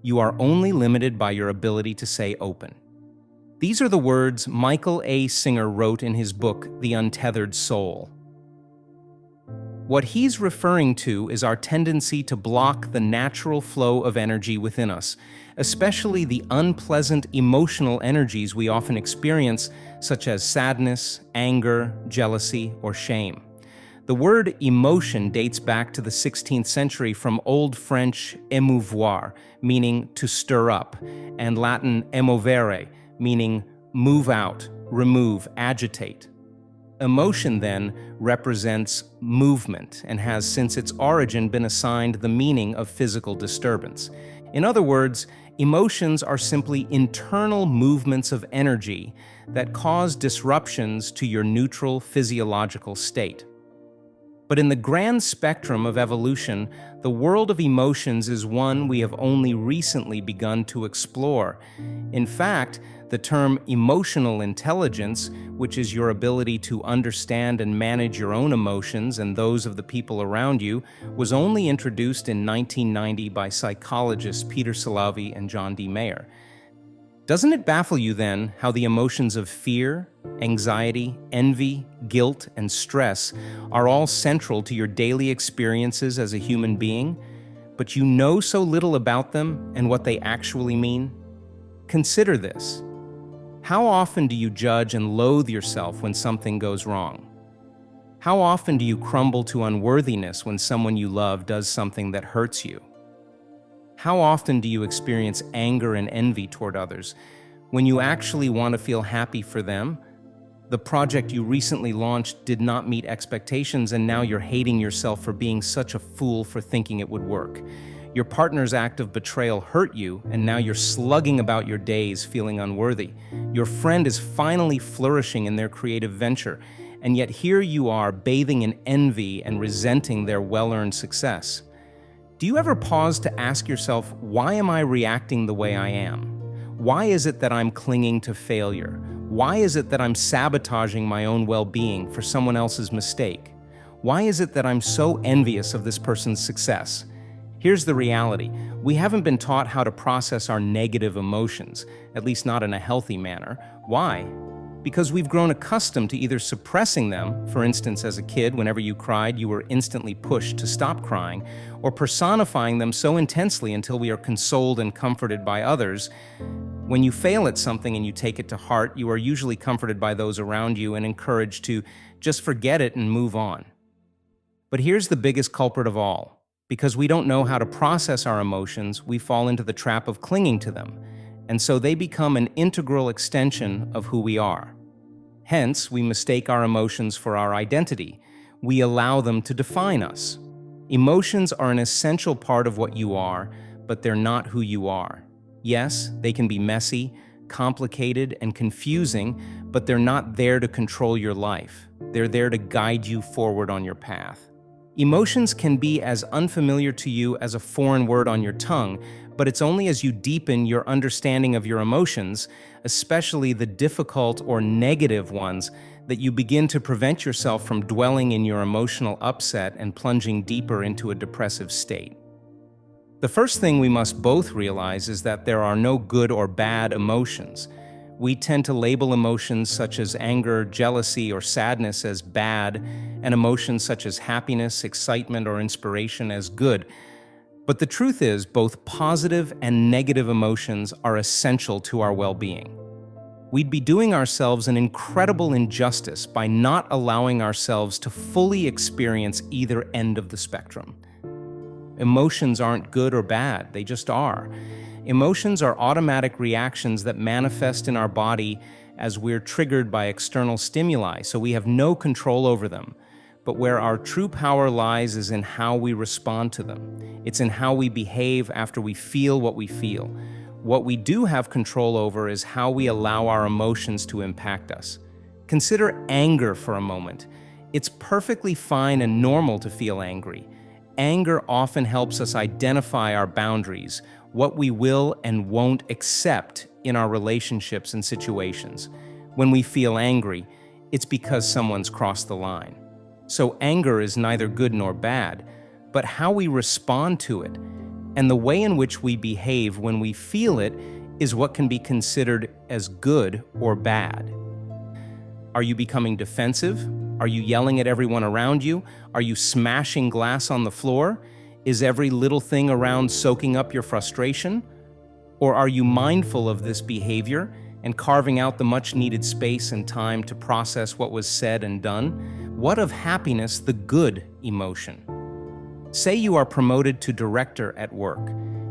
You are only limited by your ability to say open. These are the words Michael A. Singer wrote in his book, The Untethered Soul. What he's referring to is our tendency to block the natural flow of energy within us, especially the unpleasant emotional energies we often experience, such as sadness, anger, jealousy, or shame. The word emotion dates back to the 16th century from Old French émouvoir, meaning to stir up, and Latin emovere, meaning move out, remove, agitate. Emotion, then, represents movement and has since its origin been assigned the meaning of physical disturbance. In other words, emotions are simply internal movements of energy that cause disruptions to your neutral physiological state. But in the grand spectrum of evolution, the world of emotions is one we have only recently begun to explore. In fact, the term emotional intelligence, which is your ability to understand and manage your own emotions and those of the people around you, was only introduced in 1990 by psychologists Peter Salovey and John D. Mayer. Doesn't it baffle you then how the emotions of fear, anxiety, envy, guilt, and stress are all central to your daily experiences as a human being, but you know so little about them and what they actually mean? Consider this. How often do you judge and loathe yourself when something goes wrong? How often do you crumble to unworthiness when someone you love does something that hurts you? How often do you experience anger and envy toward others when you actually want to feel happy for them? The project you recently launched did not meet expectations, and now you're hating yourself for being such a fool for thinking it would work. Your partner's act of betrayal hurt you, and now you're slugging about your days feeling unworthy. Your friend is finally flourishing in their creative venture, and yet here you are bathing in envy and resenting their well-earned success. Do you ever pause to ask yourself, why am I reacting the way I am? Why is it that I'm clinging to failure? Why is it that I'm sabotaging my own well-being for someone else's mistake? Why is it that I'm so envious of this person's success? Here's the reality. We haven't been taught how to process our negative emotions, at least not in a healthy manner. Why? Because we've grown accustomed to either suppressing them, for instance, as a kid, whenever you cried, you were instantly pushed to stop crying, or personifying them so intensely until we are consoled and comforted by others. When you fail at something and you take it to heart, you are usually comforted by those around you and encouraged to just forget it and move on. But here's the biggest culprit of all. Because we don't know how to process our emotions, we fall into the trap of clinging to them, and so they become an integral extension of who we are. Hence, we mistake our emotions for our identity. We allow them to define us. Emotions are an essential part of what you are, but they're not who you are. Yes, they can be messy, complicated, and confusing, but they're not there to control your life. They're there to guide you forward on your path. Emotions can be as unfamiliar to you as a foreign word on your tongue, but it's only as you deepen your understanding of your emotions, especially the difficult or negative ones, that you begin to prevent yourself from dwelling in your emotional upset and plunging deeper into a depressive state. The first thing we must both realize is that there are no good or bad emotions. We tend to label emotions such as anger, jealousy, or sadness as bad, and emotions such as happiness, excitement, or inspiration as good. But the truth is, both positive and negative emotions are essential to our well-being. We'd be doing ourselves an incredible injustice by not allowing ourselves to fully experience either end of the spectrum. Emotions aren't good or bad, they just are. Emotions are automatic reactions that manifest in our body as we're triggered by external stimuli, so we have no control over them. But where our true power lies is in how we respond to them. It's in how we behave after we feel what we feel. What we do have control over is how we allow our emotions to impact us. Consider anger for a moment. It's perfectly fine and normal to feel angry. Anger often helps us identify our boundaries, what we will and won't accept in our relationships and situations. When we feel angry, it's because someone's crossed the line. So anger is neither good nor bad, but how we respond to it. and the way in which we behave when we feel it is what can be considered as good or bad. Are you becoming defensive? Are you yelling at everyone around you? Are you smashing glass on the floor? Is every little thing around soaking up your frustration? Or are you mindful of this behavior and carving out the much-needed space and time to process what was said and done? What of happiness, the good emotion? Say you are promoted to director at work.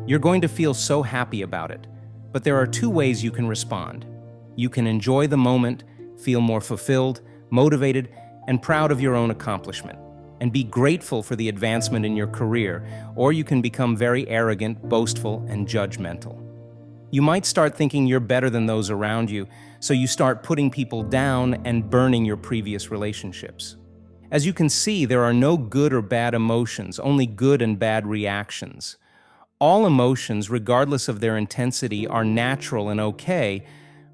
You're going to feel so happy about it. But there are two ways you can respond. You can enjoy the moment, feel more fulfilled, motivated, and proud of your own accomplishment, and be grateful for the advancement in your career, or you can become very arrogant, boastful, and judgmental. You might start thinking you're better than those around you, so you start putting people down and burning your previous relationships. As you can see, there are no good or bad emotions, only good and bad reactions. All emotions, regardless of their intensity, are natural and okay,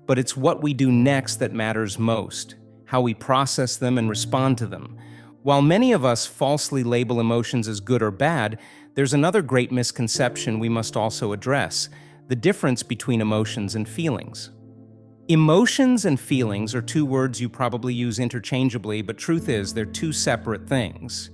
but it's what we do next that matters most, how we process them and respond to them. While many of us falsely label emotions as good or bad, there's another great misconception we must also address: the difference between emotions and feelings. Emotions and feelings are two words you probably use interchangeably, but truth is they're two separate things.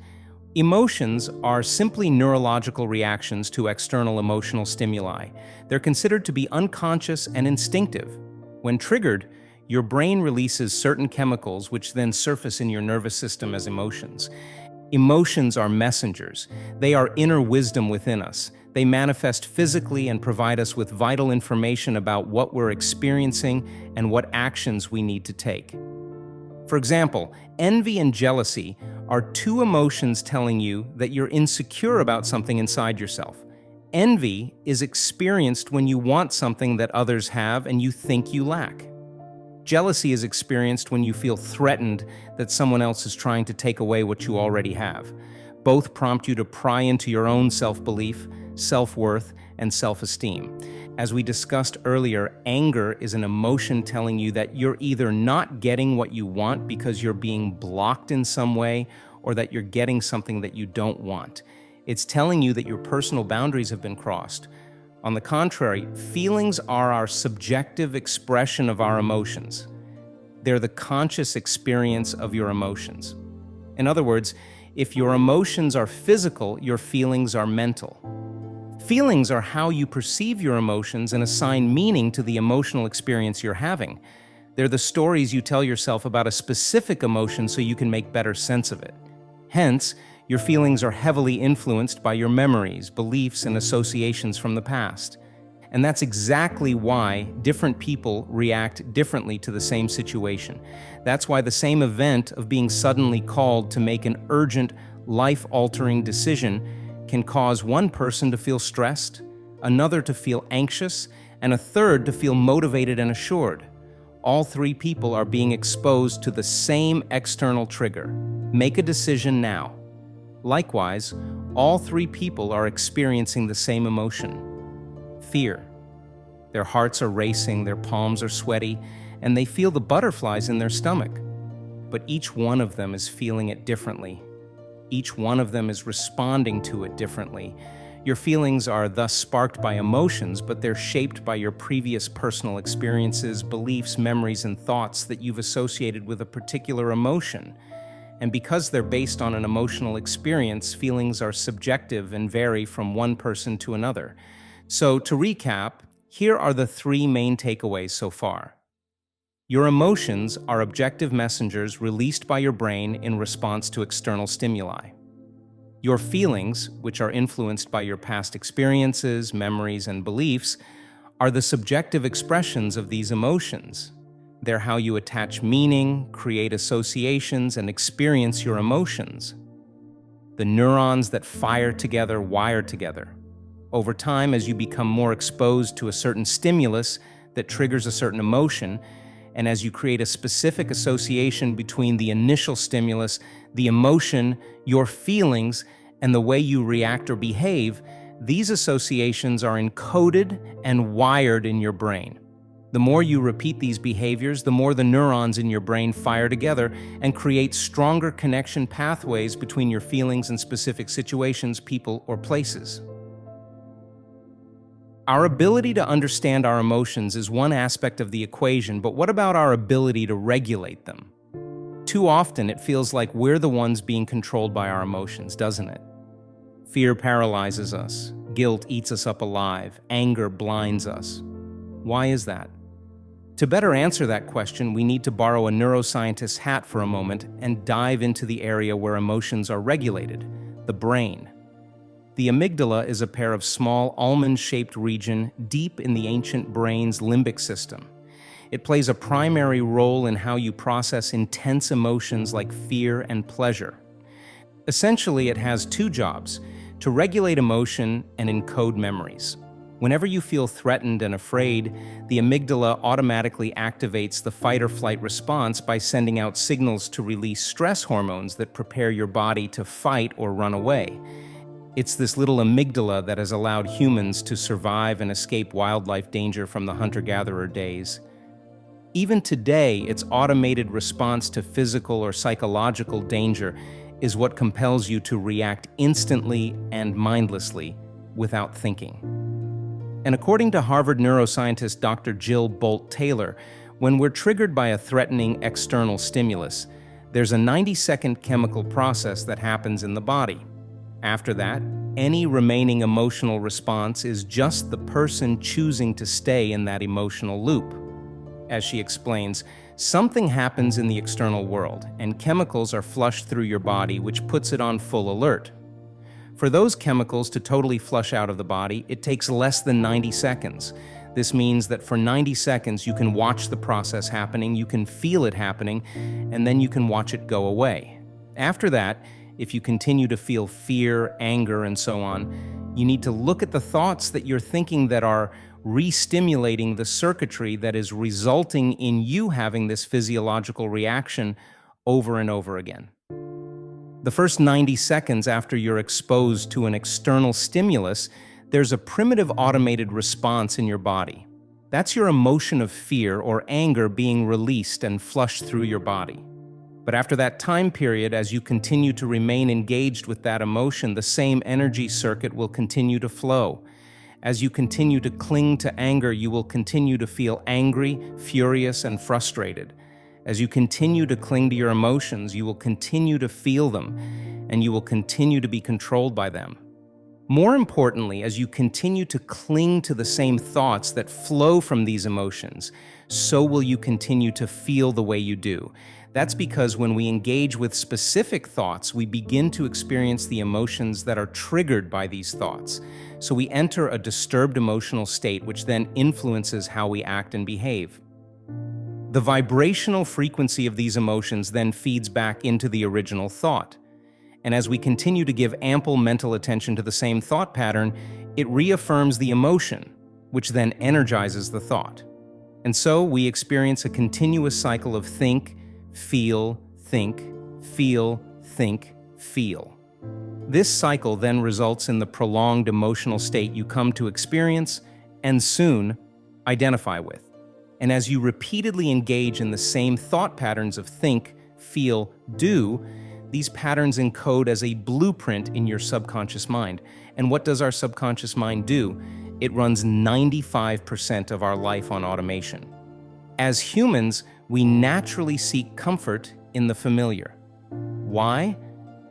Emotions are simply neurological reactions to external emotional stimuli. They're considered to be unconscious and instinctive. When triggered, your brain releases certain chemicals which then surface in your nervous system as emotions. Emotions are messengers. They are inner wisdom within us. They manifest physically and provide us with vital information about what we're experiencing and what actions we need to take. For example, envy and jealousy are two emotions telling you that you're insecure about something inside yourself. Envy is experienced when you want something that others have and you think you lack. Jealousy is experienced when you feel threatened that someone else is trying to take away what you already have. Both prompt you to pry into your own self-belief, self-worth, and self-esteem. As we discussed earlier, anger is an emotion telling you that you're either not getting what you want because you're being blocked in some way, or that you're getting something that you don't want. It's telling you that your personal boundaries have been crossed. On the contrary, feelings are our subjective expression of our emotions. They're the conscious experience of your emotions. In other words, if your emotions are physical, your feelings are mental. Feelings are how you perceive your emotions and assign meaning to the emotional experience you're having. They're the stories you tell yourself about a specific emotion so you can make better sense of it. Hence, your feelings are heavily influenced by your memories, beliefs, and associations from the past. And that's exactly why different people react differently to the same situation. That's why the same event of being suddenly called to make an urgent, life-altering decision can cause one person to feel stressed, another to feel anxious, and a third to feel motivated and assured. All three people are being exposed to the same external trigger. Make a decision now. Likewise, all three people are experiencing the same emotion: fear. Their hearts are racing, their palms are sweaty, and they feel the butterflies in their stomach. But each one of them is feeling it differently. Each one of them is responding to it differently. Your feelings are thus sparked by emotions, but they're shaped by your previous personal experiences, beliefs, memories, and thoughts that you've associated with a particular emotion. And because they're based on an emotional experience, feelings are subjective and vary from one person to another. So, to recap, here are the three main takeaways so far. Your emotions are objective messengers released by your brain in response to external stimuli. Your feelings, which are influenced by your past experiences, memories, and beliefs, are the subjective expressions of these emotions. They're how you attach meaning, create associations, and experience your emotions. The neurons that fire together wire together. Over time, as you become more exposed to a certain stimulus that triggers a certain emotion, and as you create a specific association between the initial stimulus, the emotion, your feelings, and the way you react or behave, these associations are encoded and wired in your brain. The more you repeat these behaviors, the more the neurons in your brain fire together and create stronger connection pathways between your feelings and specific situations, people, or places. Our ability to understand our emotions is one aspect of the equation, but what about our ability to regulate them? Too often, it feels like we're the ones being controlled by our emotions, doesn't it? Fear paralyzes us, guilt eats us up alive, anger blinds us. Why is that? To better answer that question, we need to borrow a neuroscientist's hat for a moment and dive into the area where emotions are regulated, the brain. The amygdala is a pair of small almond-shaped region deep in the ancient brain's limbic system. It plays a primary role in how you process intense emotions like fear and pleasure. Essentially, it has two jobs: to regulate emotion and encode memories. Whenever you feel threatened and afraid, the amygdala automatically activates the fight-or-flight response by sending out signals to release stress hormones that prepare your body to fight or run away. It's this little amygdala that has allowed humans to survive and escape wildlife danger from the hunter-gatherer days. Even today, its automated response to physical or psychological danger is what compels you to react instantly and mindlessly without thinking. And according to Harvard neuroscientist Dr. Jill Bolt Taylor, when we're triggered by a threatening external stimulus, there's a 90-second chemical process that happens in the body. After that, any remaining emotional response is just the person choosing to stay in that emotional loop. As she explains, something happens in the external world, and chemicals are flushed through your body, which puts it on full alert. For those chemicals to totally flush out of the body, it takes less than 90 seconds. This means that for 90 seconds, you can watch the process happening, you can feel it happening, and then you can watch it go away. After that, if you continue to feel fear, anger, and so on, you need to look at the thoughts that you're thinking that are re-stimulating the circuitry that is resulting in you having this physiological reaction over and over again. The first 90 seconds after you're exposed to an external stimulus, there's a primitive automated response in your body. That's your emotion of fear or anger being released and flushed through your body. But after that time period, as you continue to remain engaged with that emotion, the same energy circuit will continue to flow. As you continue to cling to anger, you will continue to feel angry, furious, and frustrated. As you continue to cling to your emotions, you will continue to feel them, and you will continue to be controlled by them. More importantly, as you continue to cling to the same thoughts that flow from these emotions, so will you continue to feel the way you do. That's because when we engage with specific thoughts, we begin to experience the emotions that are triggered by these thoughts. So we enter a disturbed emotional state, which then influences how we act and behave. The vibrational frequency of these emotions then feeds back into the original thought. And as we continue to give ample mental attention to the same thought pattern, it reaffirms the emotion, which then energizes the thought. And so we experience a continuous cycle of think, feel, think, feel, think, feel. This cycle then results in the prolonged emotional state you come to experience and soon identify with. And as you repeatedly engage in the same thought patterns of think, feel, do, these patterns encode as a blueprint in your subconscious mind. And what does our subconscious mind do? It runs 95% of our life on automation. As humans, we naturally seek comfort in the familiar. Why?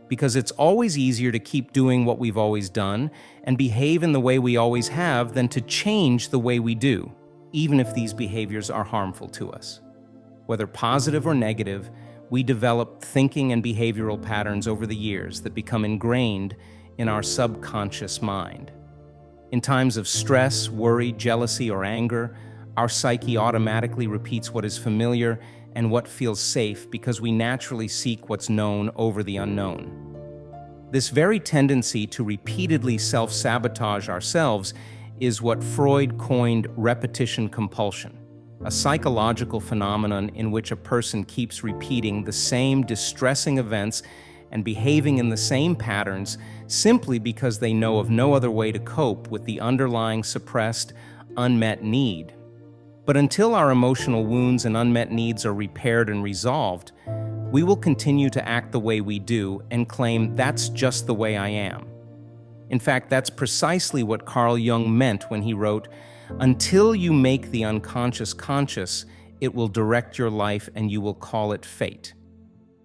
Because it's always easier to keep doing what we've always done and behave in the way we always have than to change the way we do, even if these behaviors are harmful to us. Whether positive or negative, we develop thinking and behavioral patterns over the years that become ingrained in our subconscious mind. In times of stress, worry, jealousy, or anger, our psyche automatically repeats what is familiar and what feels safe because we naturally seek what's known over the unknown. This very tendency to repeatedly self-sabotage ourselves is what Freud coined repetition compulsion, a psychological phenomenon in which a person keeps repeating the same distressing events and behaving in the same patterns simply because they know of no other way to cope with the underlying suppressed, unmet need. But until our emotional wounds and unmet needs are repaired and resolved, we will continue to act the way we do and claim that's just the way I am. In fact, that's precisely what Carl Jung meant when he wrote, "Until you make the unconscious conscious, it will direct your life and you will call it fate."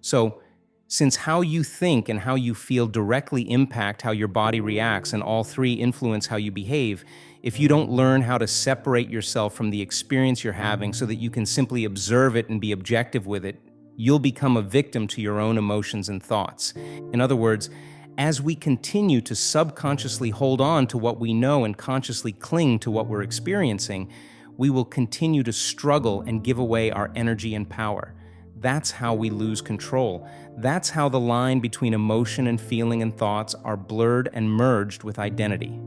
So, since how you think and how you feel directly impact how your body reacts, and all three influence how you behave, if you don't learn how to separate yourself from the experience you're having so that you can simply observe it and be objective with it, you'll become a victim to your own emotions and thoughts. In other words, as we continue to subconsciously hold on to what we know and consciously cling to what we're experiencing, we will continue to struggle and give away our energy and power. That's how we lose control. That's how the line between emotion and feeling and thoughts are blurred and merged with identity.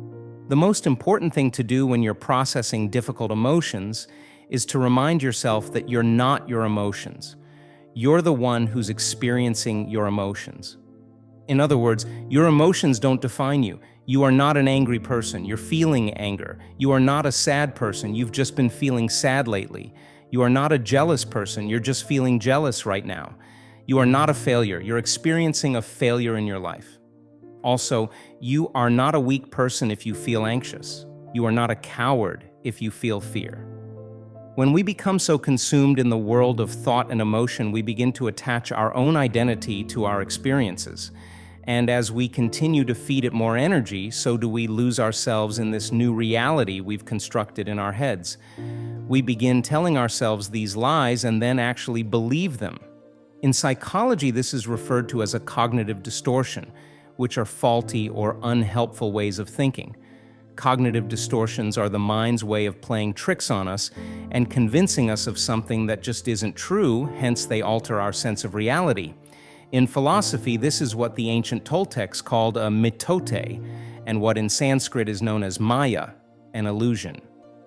The most important thing to do when you're processing difficult emotions is to remind yourself that you're not your emotions. You're the one who's experiencing your emotions. In other words, your emotions don't define you. You are not an angry person. You're feeling anger. You are not a sad person. You've just been feeling sad lately. You are not a jealous person. You're just feeling jealous right now. You are not a failure. You're experiencing a failure in your life. Also, you are not a weak person if you feel anxious. You are not a coward if you feel fear. When we become so consumed in the world of thought and emotion, we begin to attach our own identity to our experiences. And as we continue to feed it more energy, so do we lose ourselves in this new reality we've constructed in our heads. We begin telling ourselves these lies and then actually believe them. In psychology, this is referred to as a cognitive distortion, which are faulty or unhelpful ways of thinking. Cognitive distortions are the mind's way of playing tricks on us and convincing us of something that just isn't true, hence they alter our sense of reality. In philosophy, this is what the ancient Toltecs called a mitote, and what in Sanskrit is known as maya, an illusion.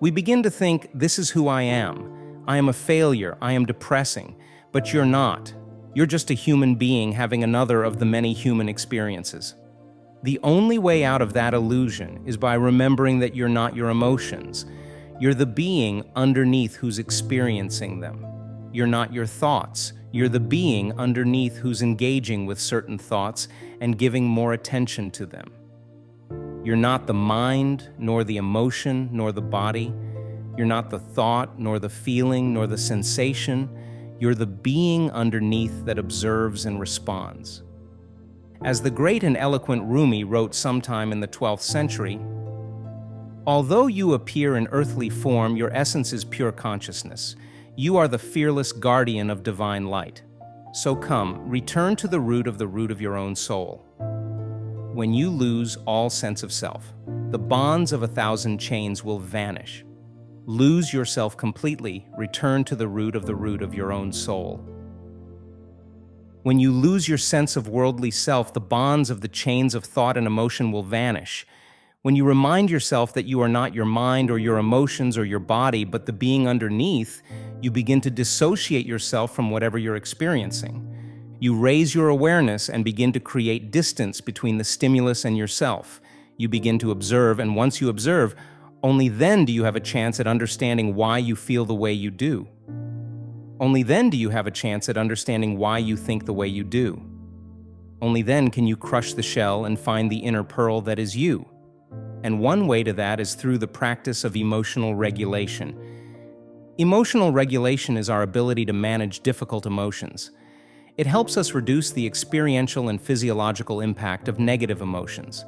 We begin to think, this is who I am. I am a failure, I am depressing, but you're not. You're just a human being having another of the many human experiences. The only way out of that illusion is by remembering that you're not your emotions. You're the being underneath who's experiencing them. You're not your thoughts. You're the being underneath who's engaging with certain thoughts and giving more attention to them. You're not the mind, nor the emotion, nor the body. You're not the thought, nor the feeling, nor the sensation. You're the being underneath that observes and responds. As the great and eloquent Rumi wrote sometime in the 12th century, "Although you appear in earthly form, your essence is pure consciousness. You are the fearless guardian of divine light. So come, return to the root of your own soul. When you lose all sense of self, the bonds of 1,000 chains will vanish. Lose yourself completely, return to the root of your own soul." When you lose your sense of worldly self, the bonds of the chains of thought and emotion will vanish. When you remind yourself that you are not your mind or your emotions or your body, but the being underneath, you begin to dissociate yourself from whatever you're experiencing. You raise your awareness and begin to create distance between the stimulus and yourself. You begin to observe, and once you observe, only then do you have a chance at understanding why you feel the way you do. Only then do you have a chance at understanding why you think the way you do. Only then can you crush the shell and find the inner pearl that is you. And one way to that is through the practice of emotional regulation. Emotional regulation is our ability to manage difficult emotions. It helps us reduce the experiential and physiological impact of negative emotions,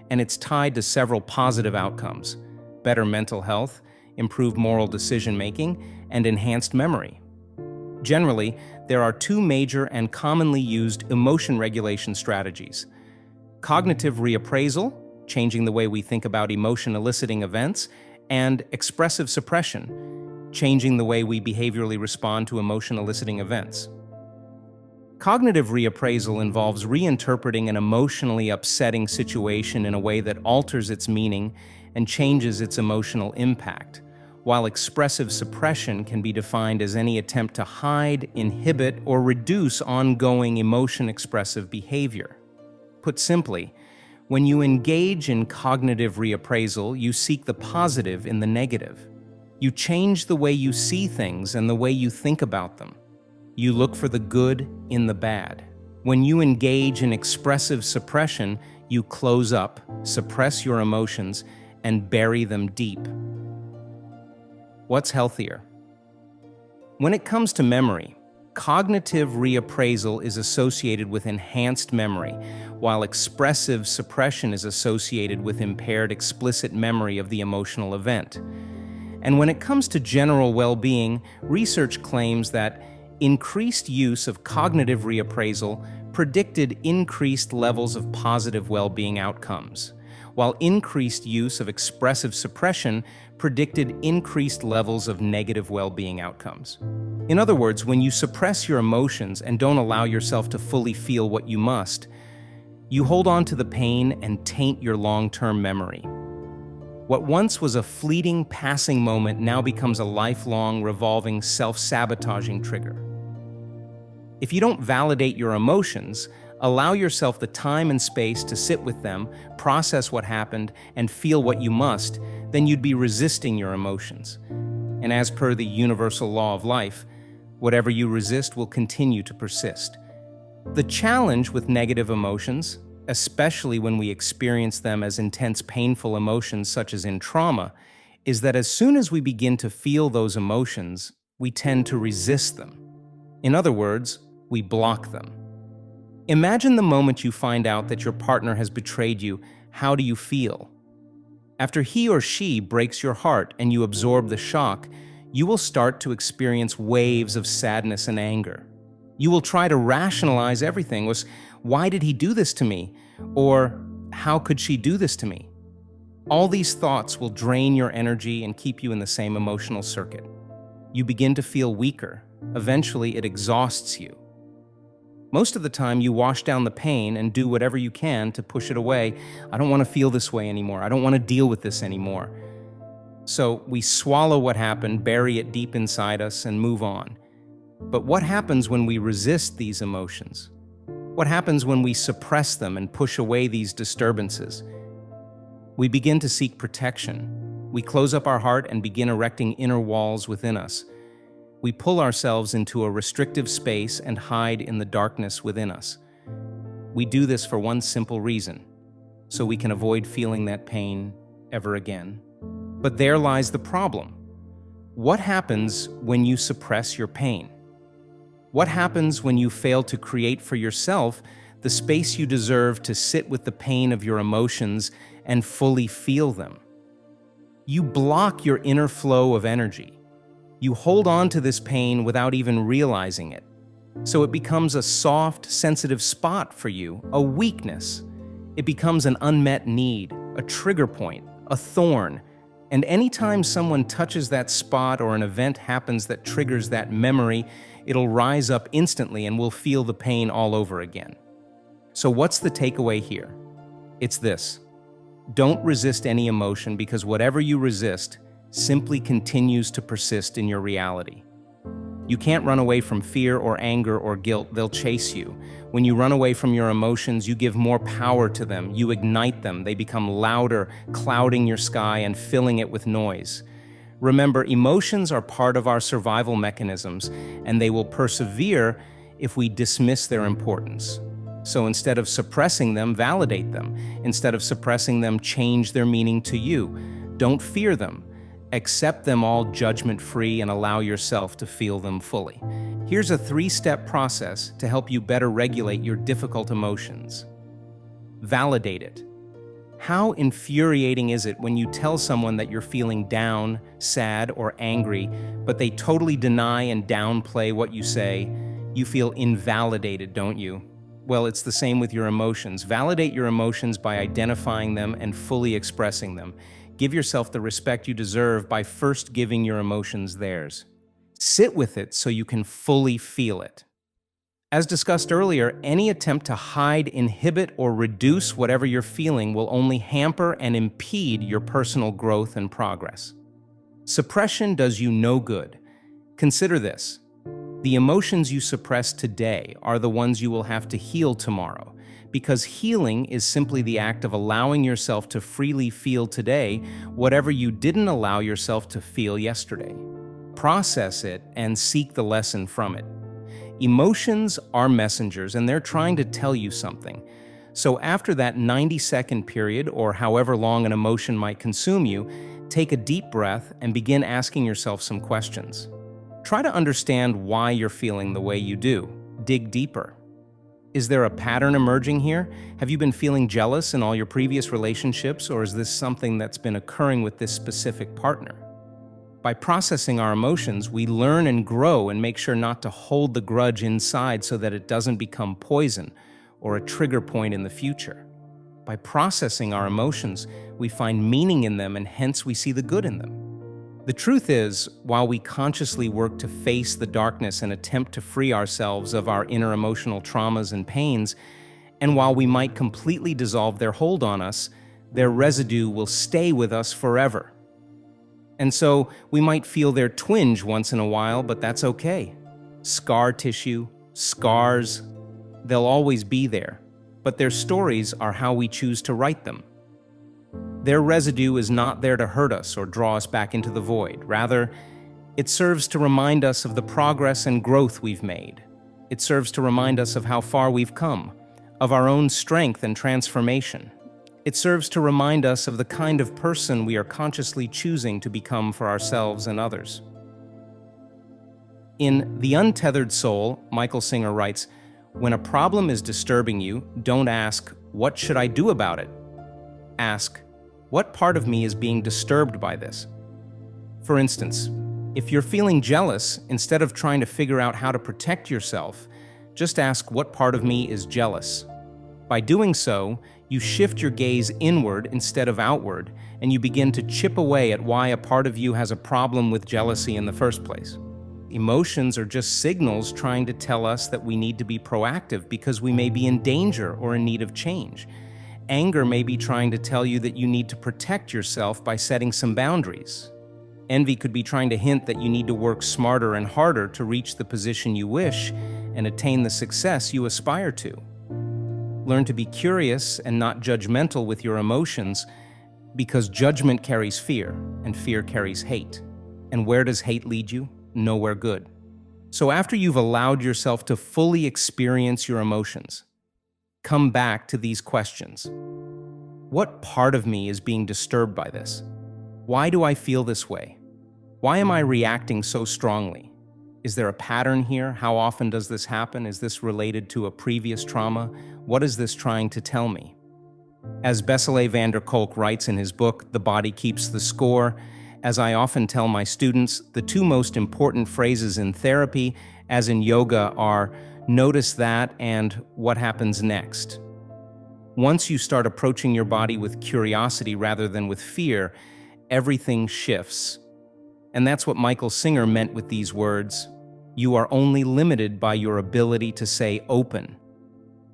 and it's tied to several positive outcomes: better mental health, improved moral decision-making, and enhanced memory. Generally, there are two major and commonly used emotion regulation strategies: cognitive reappraisal, changing the way we think about emotion-eliciting events, and expressive suppression, changing the way we behaviorally respond to emotion-eliciting events. Cognitive reappraisal involves reinterpreting an emotionally upsetting situation in a way that alters its meaning and changes its emotional impact, while expressive suppression can be defined as any attempt to hide, inhibit, or reduce ongoing emotion-expressive behavior. Put simply, when you engage in cognitive reappraisal, you seek the positive in the negative. You change the way you see things and the way you think about them. You look for the good in the bad. When you engage in expressive suppression, you close up, suppress your emotions, and bury them deep. What's healthier? When it comes to memory, cognitive reappraisal is associated with enhanced memory, while expressive suppression is associated with impaired explicit memory of the emotional event. And when it comes to general well-being, research claims that increased use of cognitive reappraisal predicted increased levels of positive well-being outcomes, while increased use of expressive suppression predicted increased levels of negative well-being outcomes. In other words, when you suppress your emotions and don't allow yourself to fully feel what you must, you hold on to the pain and taint your long-term memory. What once was a fleeting, passing moment now becomes a lifelong, revolving, self-sabotaging trigger. If you don't validate your emotions, allow yourself the time and space to sit with them, process what happened, and feel what you must, then you'd be resisting your emotions. And as per the universal law of life, whatever you resist will continue to persist. The challenge with negative emotions, especially when we experience them as intense, painful emotions such as in trauma, is that as soon as we begin to feel those emotions, we tend to resist them. In other words, we block them. Imagine the moment you find out that your partner has betrayed you. How do you feel? After he or she breaks your heart and you absorb the shock, you will start to experience waves of sadness and anger. You will try to rationalize everything. Why did he do this to me? Or how could she do this to me? All these thoughts will drain your energy and keep you in the same emotional circuit. You begin to feel weaker. Eventually, it exhausts you. Most of the time, you wash down the pain and do whatever you can to push it away. I don't want to feel this way anymore. I don't want to deal with this anymore. So we swallow what happened, bury it deep inside us, and move on. But what happens when we resist these emotions? What happens when we suppress them and push away these disturbances? We begin to seek protection. We close up our heart and begin erecting inner walls within us. We pull ourselves into a restrictive space and hide in the darkness within us. We do this for one simple reason, so we can avoid feeling that pain ever again. But there lies the problem. What happens when you suppress your pain? What happens when you fail to create for yourself the space you deserve to sit with the pain of your emotions and fully feel them? You block your inner flow of energy. You hold on to this pain without even realizing it. So it becomes a soft, sensitive spot for you, a weakness. It becomes an unmet need, a trigger point, a thorn. And anytime someone touches that spot or an event happens that triggers that memory, it'll rise up instantly and we'll feel the pain all over again. So what's the takeaway here? It's this. Don't resist any emotion, because whatever you resist simply continues to persist in your reality. You can't run away from fear or anger or guilt. They'll chase you. When you run away from your emotions, you give more power to them. You ignite them. They become louder, clouding your sky and filling it with noise. Remember, emotions are part of our survival mechanisms, and they will persevere if we dismiss their importance. So instead of suppressing them, validate them. Instead of suppressing them, change their meaning to you. Don't fear them. Accept them all judgment-free and allow yourself to feel them fully. Here's a 3-step process to help you better regulate your difficult emotions. Validate it. How infuriating is it when you tell someone that you're feeling down, sad, or angry, but they totally deny and downplay what you say? You feel invalidated, don't you? Well, it's the same with your emotions. Validate your emotions by identifying them and fully expressing them. Give yourself the respect you deserve by first giving your emotions theirs. Sit with it so you can fully feel it. As discussed earlier, any attempt to hide, inhibit, or reduce whatever you're feeling will only hamper and impede your personal growth and progress. Suppression does you no good. Consider this. The emotions you suppress today are the ones you will have to heal tomorrow, because healing is simply the act of allowing yourself to freely feel today whatever you didn't allow yourself to feel yesterday. Process it and seek the lesson from it. Emotions are messengers, and they're trying to tell you something. So after that 90-second period, or however long an emotion might consume you, take a deep breath and begin asking yourself some questions. Try to understand why you're feeling the way you do. Dig deeper. Is there a pattern emerging here? Have you been feeling jealous in all your previous relationships, or is this something that's been occurring with this specific partner? By processing our emotions, we learn and grow and make sure not to hold the grudge inside so that it doesn't become poison or a trigger point in the future. By processing our emotions, we find meaning in them, and hence we see the good in them. The truth is, while we consciously work to face the darkness and attempt to free ourselves of our inner emotional traumas and pains, and while we might completely dissolve their hold on us, their residue will stay with us forever. And so we might feel their twinge once in a while, but that's okay. Scar tissue, scars, they'll always be there, but their stories are how we choose to write them. Their residue is not there to hurt us or draw us back into the void. Rather, it serves to remind us of the progress and growth we've made. It serves to remind us of how far we've come, of our own strength and transformation. It serves to remind us of the kind of person we are consciously choosing to become for ourselves and others. In The Untethered Soul, Michael Singer writes, "When a problem is disturbing you, don't ask, 'What should I do about it?' Ask, 'What part of me is being disturbed by this?' For instance, if you're feeling jealous, instead of trying to figure out how to protect yourself, just ask, 'What part of me is jealous?' By doing so, you shift your gaze inward instead of outward, and you begin to chip away at why a part of you has a problem with jealousy in the first place. Emotions are just signals trying to tell us that we need to be proactive because we may be in danger or in need of change. Anger may be trying to tell you that you need to protect yourself by setting some boundaries. Envy could be trying to hint that you need to work smarter and harder to reach the position you wish and attain the success you aspire to. Learn to be curious and not judgmental with your emotions, because judgment carries fear, and fear carries hate. And where does hate lead you? Nowhere good. So after you've allowed yourself to fully experience your emotions, come back to these questions. What part of me is being disturbed by this? Why do I feel this way? Why am I reacting so strongly? Is there a pattern here? How often does this happen? Is this related to a previous trauma? What is this trying to tell me? As Bessele van der Kolk writes in his book, The Body Keeps the Score, as I often tell my students, the two most important phrases in therapy, as in yoga, are notice that and what happens next. Once you start approaching your body with curiosity rather than with fear, everything shifts. And that's what Michael Singer meant with these words. You are only limited by your ability to say open.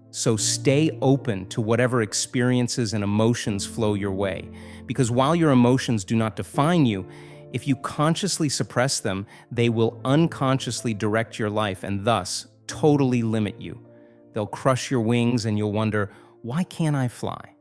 So stay open to whatever experiences and emotions flow your way. Because while your emotions do not define you, if you consciously suppress them, they will unconsciously direct your life and thus totally limit you. They'll crush your wings and you'll wonder, why can't I fly?